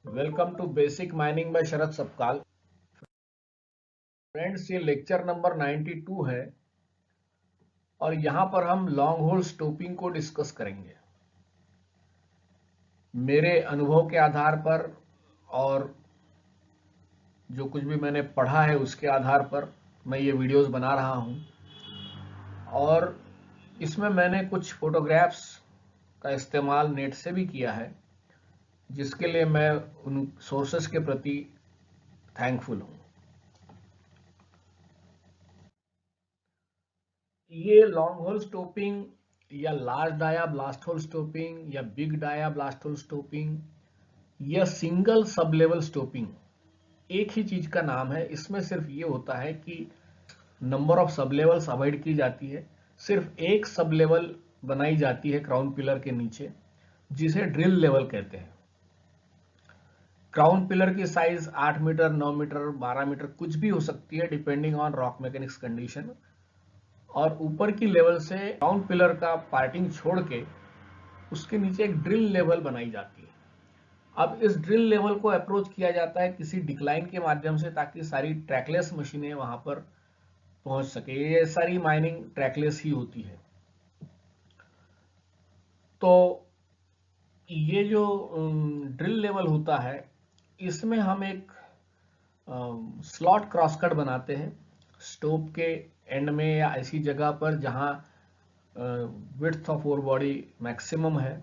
Welcome to basic mining by Sharad Sapkal. Friends, ये lecture number 92 है और यहाँ पर हम लॉन्ग होल स्टोपिंग को डिस्कस करेंगे। मेरे अनुभव के आधार पर और जो कुछ भी मैंने पढ़ा है उसके आधार पर मैं ये वीडियोस बना रहा हूँ और इसमें मैंने कुछ फोटोग्राफ्स का इस्तेमाल नेट से भी किया है, जिसके लिए मैं उन सोर्सेस के प्रति थैंकफुल हूँ। ये लॉन्ग होल स्टोपिंग या large dia blast hole stoping या big dia blast hole stoping या सिंगल सब लेवल स्टोपिंग एक ही चीज का नाम है। इसमें सिर्फ ये होता है कि नंबर ऑफ सब लेवल्स अवॉइड की जाती है, सिर्फ एक सब लेवल बनाई जाती है क्राउन पिलर के नीचे, जिसे ड्रिल लेवल कहते हैं। क्राउन पिलर की साइज 8 मीटर, 9 मीटर, 12 मीटर कुछ भी हो सकती है depending on rock mechanics condition. और ऊपर की लेवल से क्राउन पिलर का पार्टिंग छोड़ के उसके नीचे एक ड्रिल लेवल बनाई जाती है। अब इस ड्रिल लेवल को अप्रोच किया जाता है किसी डिक्लाइन के माध्यम से, ताकि सारी ट्रैकलेस मशीनें वहां पर पहुंच सके। ये सारी माइनिंग ट्रैकलेस ही होती है। तो ये जो ड्रिल लेवल होता है, इसमें हम एक स्लॉट क्रॉसकट बनाते हैं स्टोप के एंड में या ऐसी जगह पर जहां width of ore body maximum है,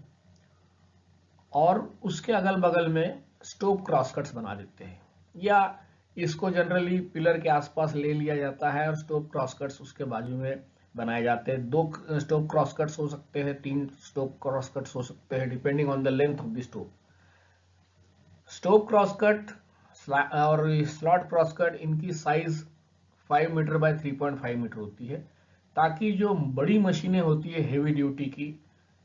और उसके अगल बगल में स्टोप क्रॉसकट्स बना देते हैं, या इसको जनरली पिलर के आसपास ले लिया जाता है और स्टोप क्रॉसकट्स उसके बाजू में बनाए जाते हैं। 2 स्टोप क्रॉसकट्स हो सकते हैं, 3 स्टोप क्रॉसकट्स हो सकते हैं, depending on the length of the stope. Stope crosscut और स्लॉट क्रॉसकट, इनकी साइज 5 मीटर बाय 3.5 मीटर होती है, ताकि जो बड़ी मशीनें होती है हेवी ड्यूटी की,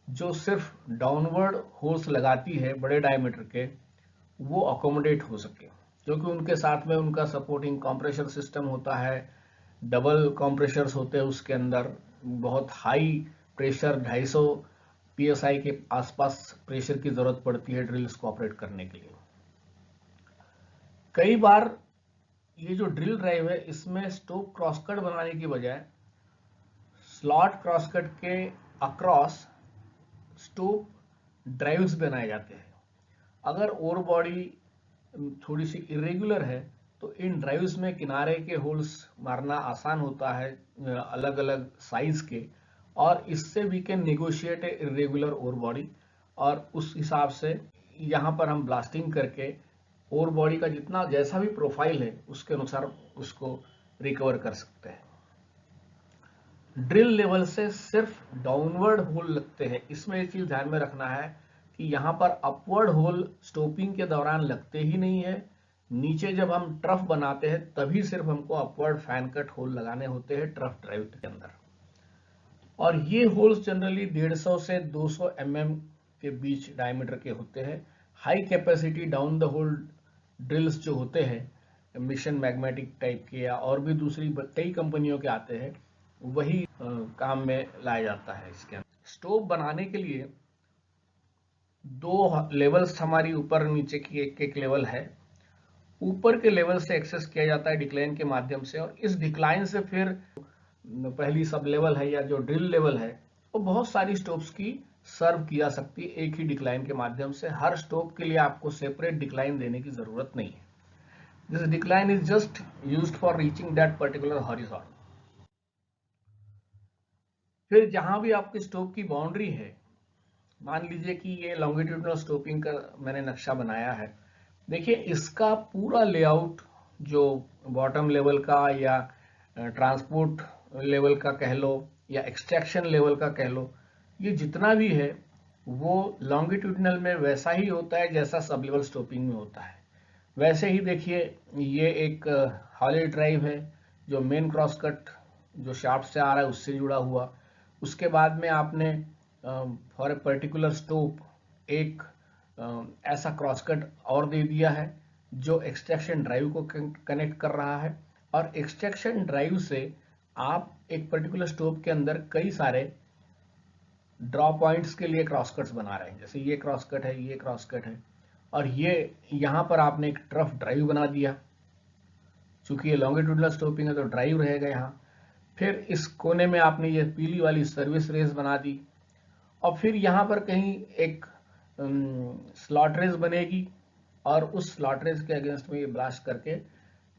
जो सिर्फ डाउनवर्ड होल्स लगाती है बड़े डायमीटर के, वो अकोमोडेट हो सके, क्योंकि उनके साथ में उनका सपोर्टिंग कंप्रेशर सिस्टम होता है, डबल कंप्रेशर्स होते हैं उसके अंदर, बहुत हाई प्रेशर 250 psi के आसपास प्रेशर की जरूरत पड़ती है ड्रिल्स को ऑपरेट करने के लिए। कई बार ये जो ड्रिल ड्राइव है, इसमें स्टोप क्रॉसकट बनाने की बजाय स्लॉट क्रॉसकट के अक्रॉस स्टोप ड्राइव्स बनाए जाते हैं। अगर ओर बॉडी थोड़ी सी इरेगुलर है तो इन ड्राइव्स में किनारे के होल्स मारना आसान होता है, अलग अलग साइज के, और इससे we can negotiate a irregular ore body, और उस हिसाब से यहाँ पर हम ब्लास्टिंग करके ओर बॉडी का जितना जैसा भी प्रोफाइल है उसके अनुसार उसको रिकवर कर सकते हैं। ड्रिल लेवल से सिर्फ डाउनवर्ड होल लगते हैं। इसमें एक चीज ध्यान में रखना है कि यहाँ पर अपवर्ड होल स्टोपिंग के दौरान लगते ही नहीं है। नीचे जब हम ट्रफ बनाते हैं तभी सिर्फ हमको अपवर्ड फैन कट होल लगाने होते हैं ट्रफ ड्राइव के अंदर, और ये होल्स जनरली 150 से 200 mm के बीच डायमीटर के होते हैं। High capacity down the hole drills जो होते हैं मिशन मैग्नेटिक टाइप के या और भी दूसरी कई कंपनियों के आते हैं, वही काम में लाया जाता है। इसके अंदर स्टोव बनाने के लिए 2 लेवल्स हमारी ऊपर नीचे की एक एक लेवल है। ऊपर के लेवल से एक्सेस किया जाता है डिक्लाइन के माध्यम से, और इस डिक्लाइन से फिर पहली सब लेवल है या जो ड्रिल लेवल है वो बहुत सारी स्टोव्स की सर्व की जा सकती है एक ही डिक्लाइन के माध्यम से। हर स्टोव के लिए आपको सेपरेट डिक्लाइन देने की जरूरत नहीं है। This decline is just used for reaching that particular horizon. फिर जहां भी आपके स्टोव की बाउंड्री है, मान लीजिए कि ये लॉन्गिट्यूडनल स्टोपिंग का मैंने नक्शा बनाया है। देखिए इसका पूरा लेआउट, जो बॉटम लेवल का या ट्रांसपोर्ट लेवल का कह लो या एक्सट्रैक्शन लेवल का कह लो, ये जितना भी है वो लॉन्गिट्यूडनल में वैसा ही होता है जैसा सब लेवल स्टोपिंग में होता है। वैसे ही देखिए ये एक हॉली ड्राइव है, जो मेन क्रॉसकट जो शाफ्ट से आ रहा है उससे जुड़ा हुआ। उसके बाद में आपने फॉर ए पर्टिकुलर स्टोप एक ऐसा क्रॉसकट और दे दिया है जो एक्सट्रैक्शन ड्राइव को कनेक्ट कर रहा है, और एक्सट्रैक्शन ड्राइव से आप एक पर्टिकुलर स्टोप के अंदर कई सारे ड्रॉ पॉइंट्स के लिए क्रॉसकट्स बना रहे हैं। जैसे ये क्रॉसकट है, ये क्रॉसकट है, और ये यहाँ पर आपने एक ट्रफ ड्राइव बना दिया, चूंकि ये लॉन्गिट्यूडनल स्टोपिंग है तो ड्राइव रहेगा यहाँ। फिर इस कोने में आपने ये पीली वाली सर्विस रेस बना दी, और फिर यहाँ पर कहीं एक स्लॉट रेस बनेगी, और उस स्लॉट रेस के अगेंस्ट में ये ब्लास्ट करके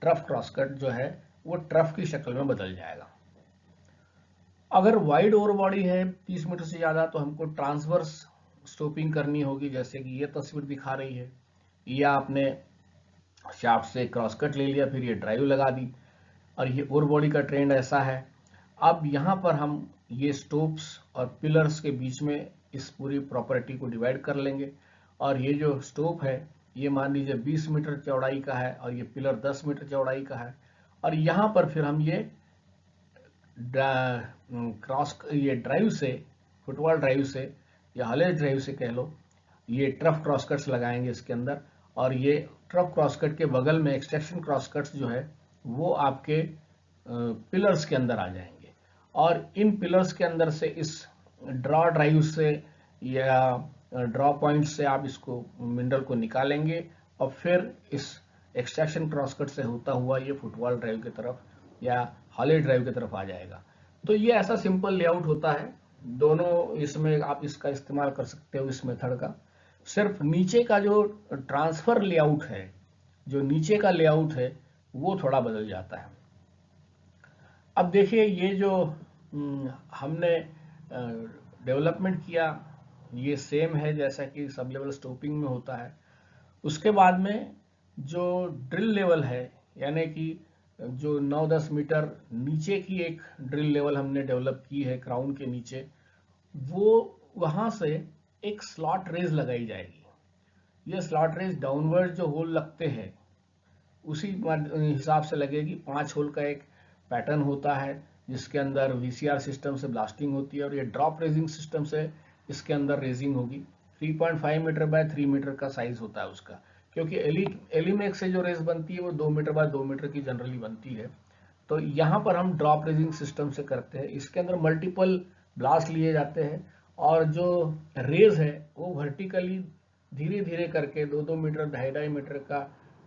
ट्रफ क्रॉसकट जो है वो ट्रफ की शक्ल में बदल जाएगा। अगर वाइड ओवर बॉडी है 30 मीटर से ज्यादा तो हमको ट्रांसवर्स स्टोपिंग करनी होगी, जैसे कि ये तस्वीर दिखा रही है। या आपने शाफ्ट से क्रॉसकट ले लिया, फिर ये ड्राइव लगा दी, और ये ओवर बॉडी का ट्रेंड ऐसा है। अब यहाँ पर हम ये स्टोप्स और पिलर्स के बीच में इस पूरी प्रॉपर्टी को डिवाइड कर लेंगे, और ये जो स्टोप है ये मान लीजिए 20 मीटर चौड़ाई का है, और ये पिलर 10 मीटर चौड़ाई का है। और यहाँ पर फिर हम ये ये ड्राइव से, फुटबॉल ड्राइव से या हॉलेज ड्राइव से कह लो, ये ट्रफ क्रॉसकट्स लगाएंगे इसके अंदर। और ये ट्रफ क्रॉसकट के बगल में एक्सट्रैक्शन क्रॉसकट्स जो है वो आपके पिलर्स के अंदर आ जाएंगे, और इन पिलर्स के अंदर से इस ड्रॉ ड्राइव से या ड्रॉ पॉइंट से आप इसको मिनरल को निकालेंगे, और फिर इस एक्सट्रैक्शन क्रॉसकट से होता हुआ ये फुटबॉल ड्राइव की तरफ या हॉलेज ड्राइव की तरफ आ जाएगा। तो ये ऐसा सिंपल लेआउट होता है। दोनों इसमें आप इसका इस्तेमाल कर सकते हो इस मेथड का। सिर्फ नीचे का जो ट्रांसफर लेआउट है, जो नीचे का लेआउट है वो थोड़ा बदल जाता है। अब देखिए ये जो हमने डेवलपमेंट किया ये सेम है जैसा कि सब लेवल स्टोपिंग में होता है। उसके बाद में जो ड्रिल लेवल है, यानी कि जो 9-10 मीटर नीचे की एक ड्रिल लेवल हमने डेवलप की है क्राउन के नीचे, वो वहां से एक स्लॉट रेज लगाई जाएगी। ये स्लॉट रेज डाउनवर्ड जो होल लगते हैं उसी हिसाब से लगेगी। 5 होल का एक पैटर्न होता है जिसके अंदर VCR सिस्टम से ब्लास्टिंग होती है, और ये ड्रॉप रेजिंग सिस्टम से इसके अंदर रेजिंग होगी। 3.5 मीटर बाय 3 मीटर का साइज होता है उसका, क्योंकि एलिमेक से जो रेस बनती है वो 2 मीटर बाय 2 मीटर की जनरली बनती है। तो यहाँ पर हम ड्रॉप रेजिंग सिस्टम से करते हैं। इसके अंदर मल्टीपल ब्लास्ट लिए जाते हैं, और जो रेज है वो वर्टिकली धीरे धीरे करके 2-2 मीटर 2.5 मीटर का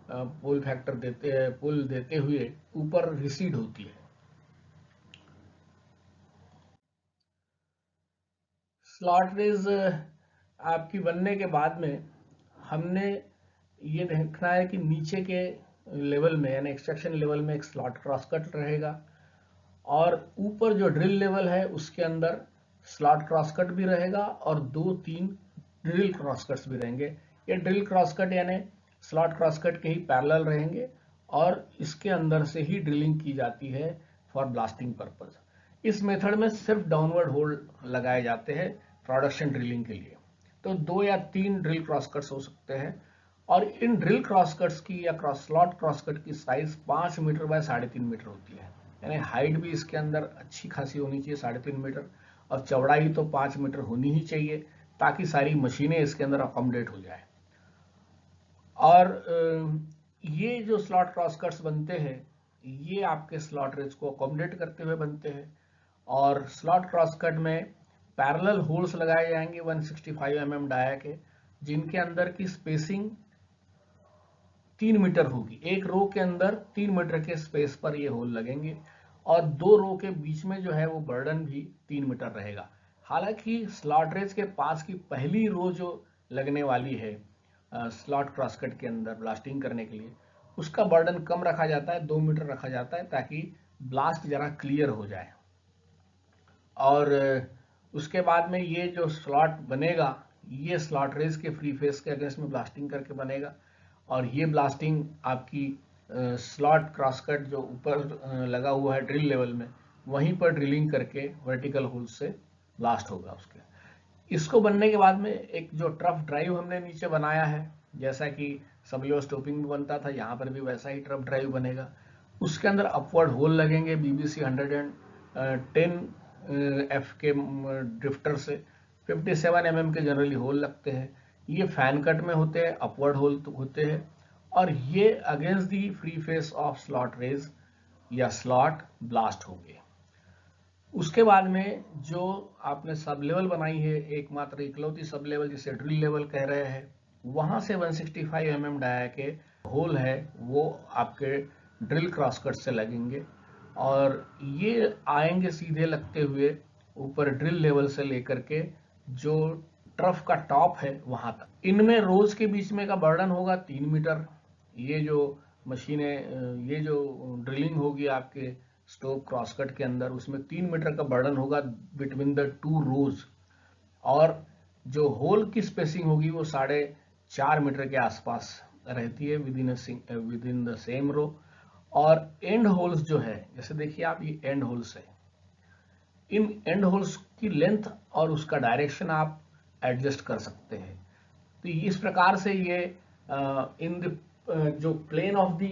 पुल फैक्टर देते हैं, पुल देते हुए ऊपर रिसीड होती है। स्लॉट रेज आपकी बनने के बाद में हमने ये देखना है कि नीचे के लेवल में यानी एक्सट्रैक्शन लेवल में एक स्लॉट क्रॉसकट रहेगा, और ऊपर जो ड्रिल लेवल है उसके अंदर स्लॉट क्रॉसकट भी रहेगा, और 2-3 ड्रिल क्रॉसकट्स भी रहेंगे। ये ड्रिल क्रॉसकट यानी स्लॉट क्रॉसकट के ही पैरेलल रहेंगे, और इसके अंदर से ही ड्रिलिंग की जाती है फॉर ब्लास्टिंग पर्पज। इस मेथड में सिर्फ डाउनवर्ड होल लगाए जाते हैं प्रोडक्शन ड्रिलिंग के लिए। तो 2 या 3 ड्रिल क्रॉसकट्स हो सकते हैं, और इन ड्रिल क्रॉसकट्स की या स्लॉट क्रॉसकट की साइज 5 मीटर बाय 3.5 मीटर होती है। यानी हाइट भी इसके अंदर अच्छी खासी होनी चाहिए 3.5 मीटर, और चौड़ाई तो 5 मीटर होनी ही चाहिए, ताकि सारी मशीनें इसके अंदर अकोमोडेट हो जाए। और ये जो स्लॉट क्रॉसकट्स बनते हैं ये आपके स्लॉट रेज को अकोमोडेट करते हुए बनते हैं, और स्लॉट क्रॉसकट में पैरेलल होल्स लगाए जाएंगे 165 mm डाया के, जिनके अंदर की स्पेसिंग 3 मीटर होगी। एक रो के अंदर 3 मीटर के स्पेस पर ये होल लगेंगे, और 2 रो के बीच में जो है वो बर्डन भी 3 मीटर रहेगा। हालांकि स्लॉट रेज के पास की पहली रो जो लगने वाली है स्लॉट क्रॉसकट के अंदर ब्लास्टिंग करने के लिए, उसका बर्डन कम रखा जाता है, 2 मीटर रखा जाता है, ताकि ब्लास्ट जरा क्लियर हो जाए। और उसके बाद में ये जो स्लॉट बनेगा ये स्लॉट रेज के फ्री फेस के अगेंस्ट में ब्लास्टिंग करके बनेगा, और ये ब्लास्टिंग आपकी स्लॉट क्रॉसकट जो ऊपर लगा हुआ है ड्रिल लेवल में वहीं पर ड्रिलिंग करके वर्टिकल होल से ब्लास्ट होगा उसके। इसको बनने के बाद में एक जो ट्रफ ड्राइव हमने नीचे बनाया है, जैसा कि सबलियो स्टोपिंग में बनता था, यहाँ पर भी वैसा ही ट्रफ ड्राइव बनेगा। उसके अंदर अपवर्ड होल लगेंगे BBC 110F के ड्रिफ्टर से। 57 mm के जनरली होल लगते हैं। ये फैन कट में होते हैं, अपवर्ड होल होते हैं, और ये against the free face of slot raise या स्लॉट ब्लास्ट होंगे। उसके बाद में जो आपने सब लेवल बनाई है, एकमात्र इकलौती सब लेवल जिसे ड्रिल लेवल कह रहे हैं, वहां से 165 mm डाया के होल है वो आपके ड्रिल क्रॉसकट से लगेंगे और ये आएंगे सीधे लगते हुए ऊपर ड्रिल लेवल से लेकर के जो ट्रफ का टॉप है वहां तक। इनमें रोज के बीच में का बर्डन होगा 3 मीटर। ये जो मशीनें, ये जो ड्रिलिंग होगी आपके स्टोव क्रॉसकट के अंदर, उसमें 3 मीटर का बर्डन होगा बिटवीन द टू रोज। और जो होल की स्पेसिंग होगी वो 4.5 मीटर के आसपास रहती है within the same row. और एंड होल्स जो है, जैसे देखिए आप, ये एंड होल्स है, इन एंड होल्स की लेंथ और उसका डायरेक्शन आप एडजस्ट कर सकते हैं। तो इस प्रकार से ये इन द जो plane of the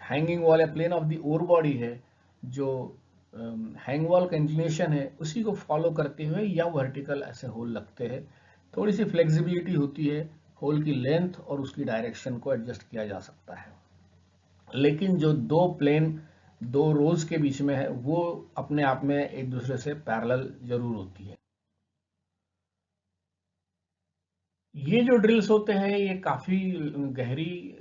hanging wall या plane of the ore body है, जो हैंग वॉल का इंक्लिनेशन है, उसी को फॉलो करते हुए या वर्टिकल ऐसे होल लगते हैं। थोड़ी सी फ्लेक्सिबिलिटी होती है, होल की लेंथ और उसकी डायरेक्शन को एडजस्ट किया जा सकता है। लेकिन जो दो रोज के बीच में है वो अपने आप में एक दूसरे से पैरेलल जरूर होती है। ये जो ड्रिल्स होते हैं ये काफी गहरी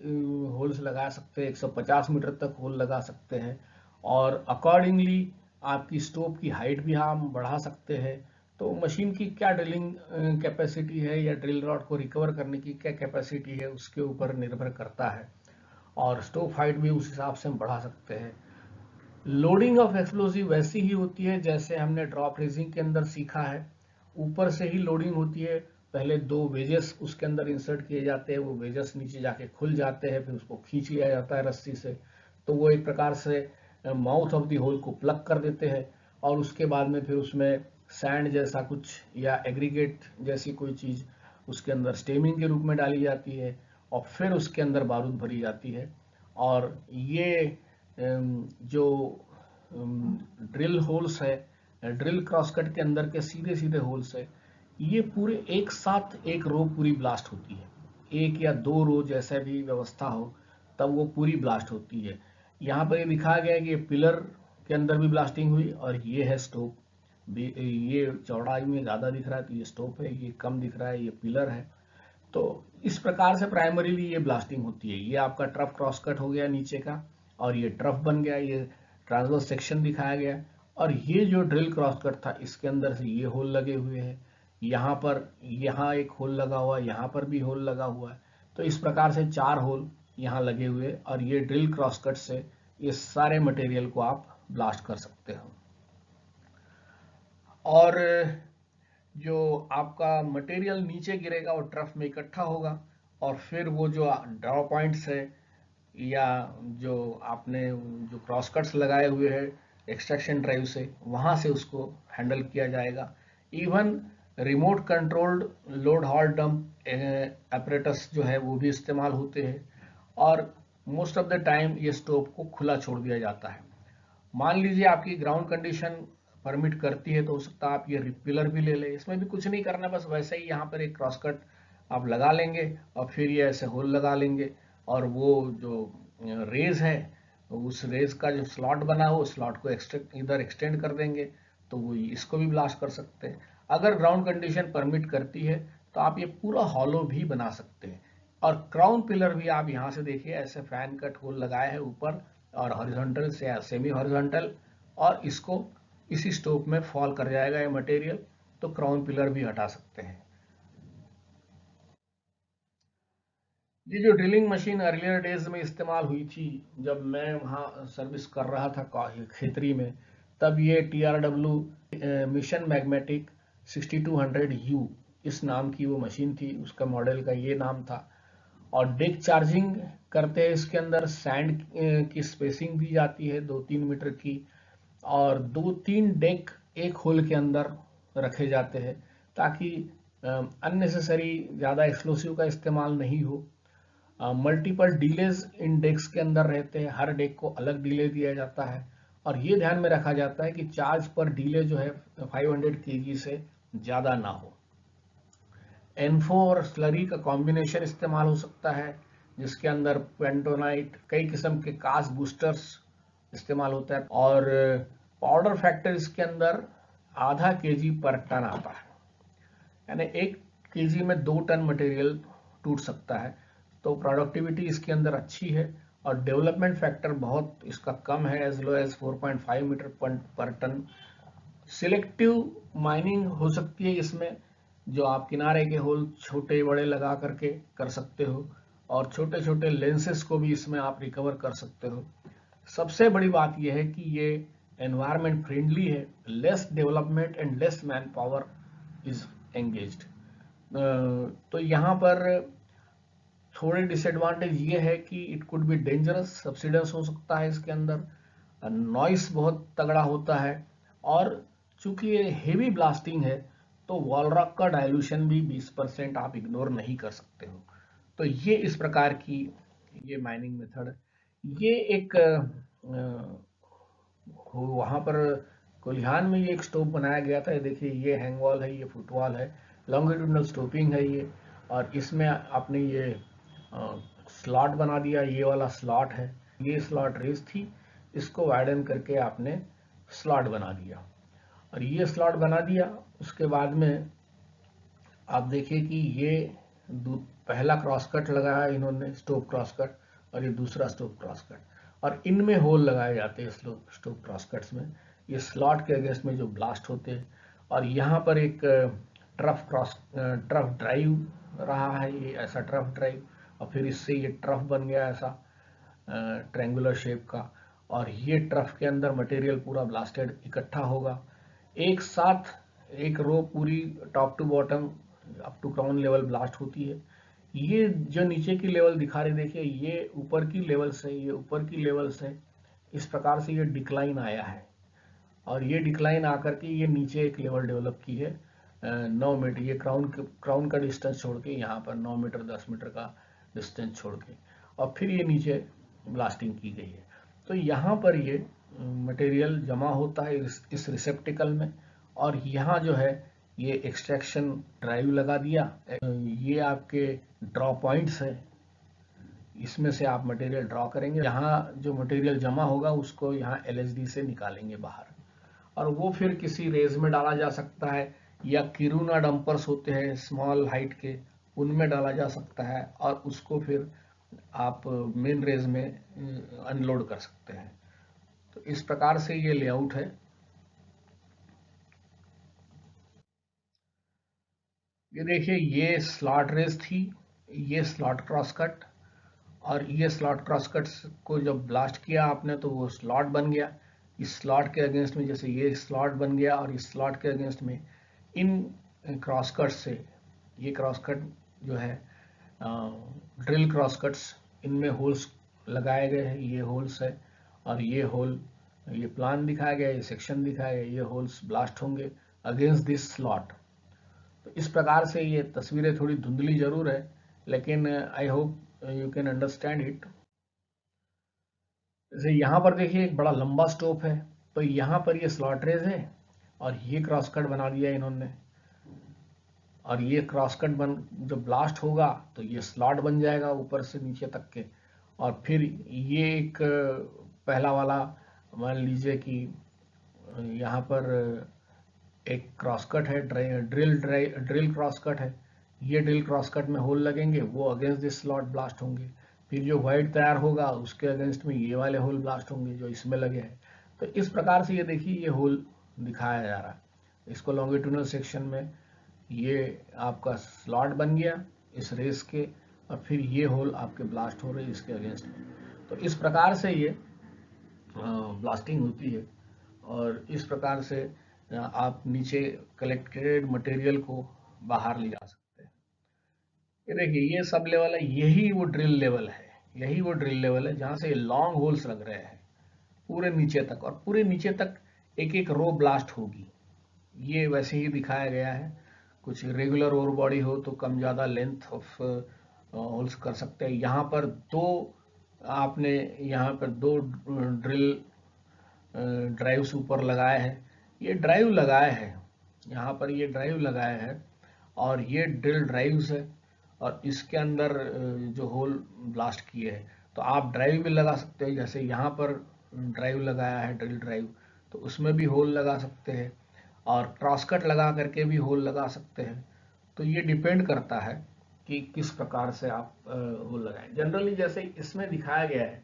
होल्स लगा सकते हैं, 150 मीटर तक होल लगा सकते हैं। और अकॉर्डिंगली आपकी स्टोव की हाइट भी हम बढ़ा सकते हैं। तो मशीन की क्या ड्रिलिंग कैपेसिटी है या ड्रिल रॉड को रिकवर करने की क्या कैपेसिटी है उसके ऊपर निर्भर करता है। और स्टोव हाइट भी उस हिसाब से हम बढ़ा सकते हैं। लोडिंग ऑफ एक्सप्लोसिव वैसी ही होती है जैसे हमने ड्रॉप रेजिंग के अंदर सीखा है। ऊपर से ही लोडिंग होती है, पहले 2 वेजेस उसके अंदर इंसर्ट किए जाते हैं, वो वेजेस नीचे जाके खुल जाते हैं, फिर उसको खींच लिया जाता है रस्सी से। तो वो एक प्रकार से माउथ ऑफ द होल को प्लग कर देते हैं और उसके बाद में फिर उसमें सैंड जैसा कुछ या एग्रीगेट जैसी कोई चीज उसके अंदर स्टेमिंग के रूप में डाली जाती है और फिर उसके अंदर बारूद भरी जाती है। और ये जो ड्रिल होल्स है, ड्रिल क्रॉसकट के अंदर के सीधे सीधे होल्स है, ये पूरे एक साथ एक रो पूरी ब्लास्ट होती है। एक या 2 रो जैसा भी व्यवस्था हो तब वो पूरी ब्लास्ट होती है। यहाँ पर ये दिखाया गया है कि ये पिलर के अंदर भी ब्लास्टिंग हुई और ये है स्टोव। ये चौड़ाई में ज्यादा दिख रहा है तो ये स्टोव है, ये कम दिख रहा है ये पिलर है। तो इस प्रकार से प्राइमरीली ये ब्लास्टिंग होती है। ये आपका ट्रफ क्रॉस कट हो गया नीचे का और ये ट्रफ बन गया, ये ट्रांसवर्स सेक्शन दिखाया गया। और ये जो ड्रिल क्रॉस कट था इसके अंदर से ये होल लगे हुए हैं, यहाँ पर यहाँ एक होल लगा हुआ है, यहाँ पर भी होल लगा हुआ है। तो इस प्रकार से 4 होल यहाँ लगे हुए और ये ड्रिल क्रॉस कट से ये सारे मटेरियल को आप ब्लास्ट कर सकते हो। और जो आपका मटेरियल नीचे गिरेगा वो ट्रफ में इकट्ठा होगा और फिर वो जो ड्रॉ पॉइंट्स है या जो आपने जो क्रॉस कट्स लगाए हुए हैं एक्सट्रैक्शन ड्राइव से, वहां से उसको हैंडल किया जाएगा। Even remote controlled load halt dump apparatus जो है वो भी इस्तेमाल होते हैं। और मोस्ट ऑफ द टाइम ये स्टोव को खुला छोड़ दिया जाता है। मान लीजिए आपकी ग्राउंड कंडीशन परमिट करती है तो हो सकता है आप ये पिलर भी ले लें। इसमें भी कुछ नहीं करना, बस वैसे ही यहाँ पर एक क्रॉस कट आप लगा लेंगे और फिर ये ऐसे होल लगा लेंगे और वो जो रेज है उस रेज का जो स्लॉट बना हो उस स्लॉट को इधर एक्सटेंड कर देंगे तो वो इसको भी ब्लास्ट कर सकते हैं। अगर ग्राउंड कंडीशन परमिट करती है तो आप ये पूरा हॉलो भी बना सकते हैं। और क्राउन पिलर भी आप यहाँ से देखिए ऐसे फैन कट होल लगाए हैं ऊपर और हॉरिजॉन्टल से सेमी हॉरिजॉन्टल, और इसको इसी स्टोव में फॉल कर जाएगा ये मटेरियल, तो क्राउन पिलर भी हटा सकते हैं। ये जो ड्रिलिंग मशीन अर्लियर डेज में इस्तेमाल हुई थी जब मैं वहाँ सर्विस कर रहा था खेतरी में, तब ये TRW मिशन मैग्नेटिक 6200U इस नाम की वो मशीन थी, उसका मॉडल का ये नाम था। और डेक चार्जिंग करते हैं इसके अंदर सैंड की स्पेसिंग दी जाती है 2-3 मीटर की और 2-3 डेक एक होल के अंदर रखे जाते हैं ताकि अननेसेसरी ज्यादा एक्सप्लोसिव का इस्तेमाल नहीं हो। मल्टीपल डीलेज इन डेक्स के अंदर रहते हैं, हर डेक को अलग डीले दिया जाता है और ये ध्यान में रखा जाता है कि चार्ज पर डीले जो है 500 kg से ज्यादा ना हो। एनफो और स्लरी का कॉम्बिनेशन इस्तेमाल हो सकता है जिसके अंदर पेंटोनाइट, कई किस्म के कास्ट बूस्टर्स इस्तेमाल होता है और पाउडर फैक्टर इसके अंदर ½ kg पर टन आता है। यानी 1 kg में 2 टन मटेरियल टूट सकता है। तो प्रोडक्टिविटी इसके अंदर अच्छी है और डेवलपमेंट फैक्टर बहुत इसका कम है, एज लो एज 4.5 मीटर पर टन। सिलेक्टिव माइनिंग हो सकती है इसमें, जो आप किनारे के होल छोटे बड़े लगा करके कर सकते हो, और छोटे छोटे लेंसेस को भी इसमें आप रिकवर कर सकते हो। सबसे बड़ी बात यह है कि ये एनवायरमेंट फ्रेंडली है, less development and less man power is engaged. तो यहाँ पर थोड़े डिसएडवांटेज ये है कि it could be dangerous, subsidence हो सकता है इसके अंदर, नॉइस बहुत तगड़ा होता है, और चूंकि ये हेवी ब्लास्टिंग है तो वॉल रॉक का डाइल्यूशन भी 20% आप इग्नोर नहीं कर सकते हो। तो ये इस प्रकार की ये माइनिंग मेथड है। ये एक वहां पर कोल्हान में ये एक स्टोप बनाया गया था। देखिए ये हैंग वॉल है, ये फुटवॉल है, लॉन्गिट्यूडनल स्टोपिंग है ये, और इसमें आपने ये स्लॉट बना दिया, ये वाला स्लॉट है, ये स्लॉट रेस थी, इसको वाइडन करके आपने स्लॉट बना दिया, और ये स्लॉट बना दिया। उसके बाद में आप देखिए कि ये पहला क्रॉस कट लगाया इन्होंने, स्टोप क्रॉस कट, और ये दूसरा स्टोप क्रॉस कट, और इनमें होल लगाए जाते हैं स्टोप क्रॉस कट्स में, ये स्लॉट के अगेंस्ट में जो ब्लास्ट होते हैं। और यहाँ पर एक ट्रफ ड्राइव रहा है, ये ऐसा ट्रफ ड्राइव, और फिर इससे ये ट्रफ बन गया ऐसा ट्रायंगुलर शेप का, और ये ट्रफ के अंदर मटेरियल पूरा ब्लास्टेड इकट्ठा होगा एक साथ, एक रो पूरी top to bottom up to crown level blast होती है। ये जो नीचे की लेवल दिखा रहे, देखिए ये ऊपर की लेवल से, ये ऊपर की लेवल से इस प्रकार से ये डिक्लाइन आया है, और ये डिक्लाइन आकर के ये नीचे एक लेवल डेवलप की है 9 मीटर, ये क्राउन का डिस्टेंस छोड़ के, यहाँ पर 9 मीटर 10 मीटर का डिस्टेंस छोड़ के, और फिर ये नीचे ब्लास्टिंग की गई है। तो यहाँ पर ये मटेरियल जमा होता है इस रिसेप्टिकल में, और यहाँ जो है ये एक्सट्रैक्शन ड्राइव लगा दिया। ये आपके ड्रॉ पॉइंट्स है, इसमें से आप मटेरियल ड्रॉ करेंगे, यहाँ जो मटेरियल जमा होगा उसको यहाँ LHD से निकालेंगे बाहर, और वो फिर किसी रेज में डाला जा सकता है, या किरूना डंपर्स होते हैं स्मॉल हाइट के, उनमें डाला जा सकता है, और उसको फिर आप मेन रेज में अनलोड कर सकते हैं। तो इस प्रकार से ये लेआउट है। ये देखिए ये स्लॉट रेस थी, ये स्लॉट क्रॉस कट, और ये स्लॉट क्रॉस कट को जब ब्लास्ट किया आपने तो वो स्लॉट बन गया। इस स्लॉट के अगेंस्ट में, जैसे ये स्लॉट बन गया, और इस स्लॉट के अगेंस्ट में इन क्रॉस कट से, ये क्रॉस कट जो है ड्रिल क्रॉस कट्स, इनमें होल्स लगाए गए हैं, ये होल्स है, और ये होल, ये प्लान दिखाया गया, ये सेक्शन दिखाया गया, ये होल्स ब्लास्ट होंगे अगेंस्ट दिस स्लॉट। तो इस प्रकार से ये तस्वीरें थोड़ी धुंधली जरूर है, लेकिन I hope you can understand it. जैसे यहाँ पर देखिए एक बड़ा लंबा स्टोप है, तो यहाँ पर ये स्लॉट रेज है, और ये क्रॉस कट बना दिया इन्होंने, और ये क्रॉस कट जब ब्लास्ट होगा तो ये स्लॉट बन जाएगा ऊपर से नीचे तक के, और फिर ये एक पहला वाला मान लीजिए कि यहाँ पर एक क्रॉस कट है, ड्रिल क्रॉस कट है, ये ड्रिल क्रॉस कट में होल लगेंगे, वो अगेंस्ट दिस स्लॉट ब्लास्ट होंगे, फिर जो वाइड तैयार होगा उसके अगेंस्ट में ये वाले होल ब्लास्ट होंगे जो इसमें लगे हैं। तो इस प्रकार से ये देखिए ये होल दिखाया जा रहा है, इसको लॉन्गिट्यूडनल सेक्शन में ये आपका स्लॉट बन गया इस रेस के, और फिर ये होल आपके ब्लास्ट हो रहे हैं इसके अगेंस्ट में। तो इस प्रकार से ये ब्लास्टिंग होती है, और इस प्रकार से आप नीचे कलेक्टेड मटेरियल को बाहर ले जा सकते हैं। ये देखिए ये सब लेवल है, यही वो ड्रिल लेवल है, यही वो ड्रिल लेवल है जहां से लॉन्ग होल्स लग रहे हैं पूरे नीचे तक, और पूरे नीचे तक एक एक रो ब्लास्ट होगी। ये वैसे ही दिखाया गया है, कुछ रेगुलर ओर बॉडी हो तो कम ज़्यादा लेंथ ऑफ होल्स कर सकते हैं। यहाँ पर आपने यहाँ पर दो ड्रिल ड्राइव्स ऊपर लगाए हैं, ये ड्राइव लगाए हैं, यहाँ पर ये ड्राइव लगाए हैं, और ये ड्रिल ड्राइव्स है, और इसके अंदर जो होल ब्लास्ट किए हैं। तो आप ड्राइव भी लगा सकते हैं, जैसे यहाँ पर ड्राइव लगाया है ड्रिल ड्राइव, तो उसमें भी होल लगा सकते हैं, और क्रॉसकट लगा करके भी होल लगा सकते हैं। तो ये डिपेंड करता है कि किस प्रकार से आप वो लगाएं। जनरली जैसे इसमें दिखाया गया है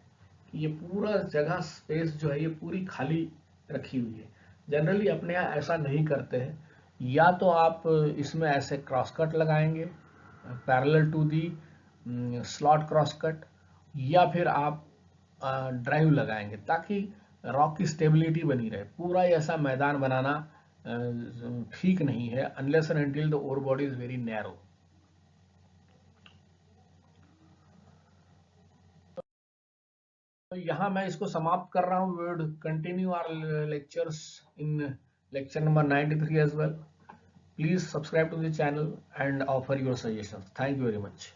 कि ये पूरा जगह स्पेस जो है ये पूरी खाली रखी हुई है। जनरली अपने यहाँ ऐसा नहीं करते हैं, या तो आप इसमें ऐसे क्रॉस कट लगाएंगे parallel to the slot cross cut, या फिर आप ड्राइव लगाएंगे ताकि रॉक की स्टेबिलिटी बनी रहे। पूरा ऐसा मैदान बनाना ठीक नहीं है unless and until the ore body is very narrow. तो यहाँ मैं इसको समाप्त कर रहा हूँ। We would continue our lectures in lecture number 93 as well. Please subscribe to the channel and offer your suggestions. Thank you very much.